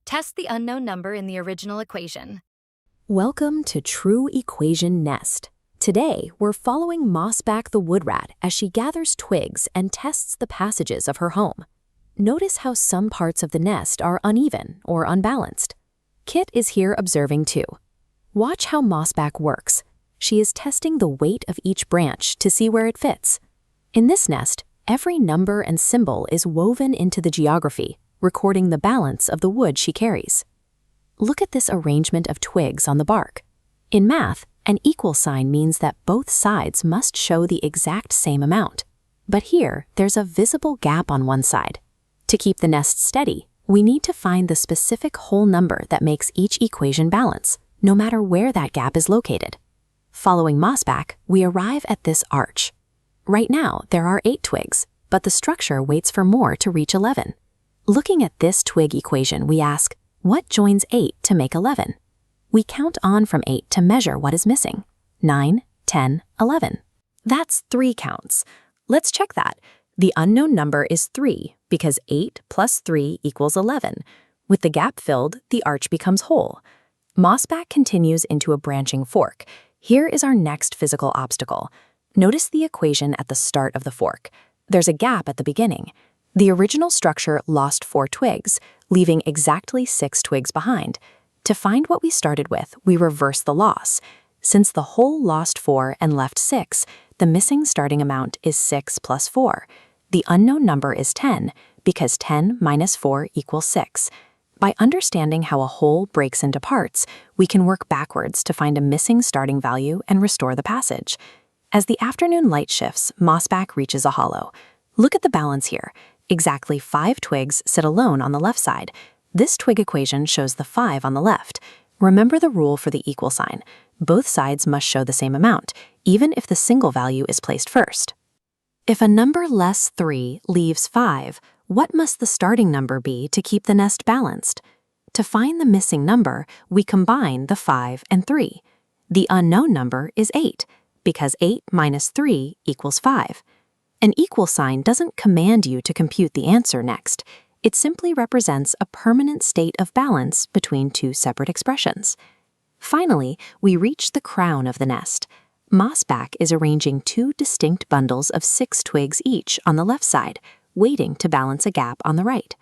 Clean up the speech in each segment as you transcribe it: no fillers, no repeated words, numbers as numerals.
Test the unknown number in the original equation. Welcome to True Equation Nest. Today, we're following Mossback the wood rat as she gathers twigs and tests the passages of her home. Notice how some parts of the nest are uneven or unbalanced. Kit is here observing too. Watch how Mossback works. She is testing the weight of each branch to see where it fits. In this nest, every number and symbol is woven into the geography, recording the balance of the wood she carries. Look at this arrangement of twigs on the bark. In math, an equal sign means that both sides must show the exact same amount. But here, there's a visible gap on one side. To keep the nest steady, we need to find the specific whole number that makes each equation balance, no matter where that gap is located. Following Mossback, we arrive at this arch. Right now, there are 8 twigs, but the structure waits for more to reach 11. Looking at this twig equation, we ask, what joins 8 to make 11? We count on from 8 to measure what is missing. 9, 10, 11. That's 3 counts. Let's check that. The unknown number is 3 because 8 plus 3 equals 11. With the gap filled, the arch becomes whole. Mossback continues into a branching fork. Here is our next physical obstacle. Notice the equation at the start of the fork. There's a gap at the beginning. The original structure lost 4 twigs, leaving exactly 6 twigs behind. To find what we started with, we reverse the loss. Since the whole lost 4 and left 6, the missing starting amount is 6 plus 4. The unknown number is 10, because 10 minus 4 equals 6. By understanding how a whole breaks into parts, we can work backwards to find a missing starting value and restore the passage. As the afternoon light shifts, Mossback reaches a hollow. Look at the balance here. Exactly 5 twigs sit alone on the left side. This twig equation shows the 5 on the left. Remember the rule for the equal sign. Both sides must show the same amount, even if the single value is placed first. If a number less 3 leaves 5, what must the starting number be to keep the nest balanced? To find the missing number, we combine the 5 and 3. The unknown number is 8, because 8 minus 3 equals 5. An equal sign doesn't command you to compute the answer next. It simply represents a permanent state of balance between 2 separate expressions. Finally, we reach the crown of the nest. Mossback is arranging 2 distinct bundles of 6 twigs each on the left side, waiting to balance a gap on the right.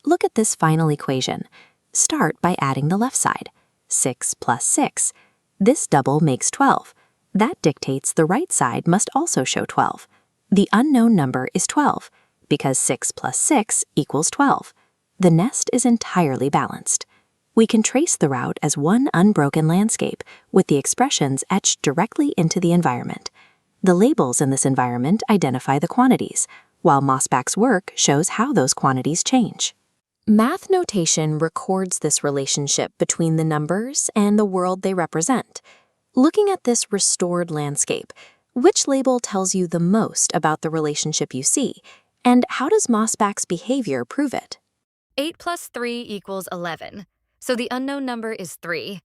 Look at this final equation. Start by adding the left side. 6 plus 6. This double makes 12. That dictates the right side must also show 12. The unknown number is 12, because 6 plus 6 equals 12. The nest is entirely balanced. We can trace the route as one unbroken landscape, with the expressions etched directly into the environment. The labels in this environment identify the quantities, while Mossback's work shows how those quantities change. Math notation records this relationship between the numbers and the world they represent. Looking at this restored landscape, which label tells you the most about the relationship you see, and how does Mossback's behavior prove it? 8 plus 3 equals 11, so the unknown number is 3.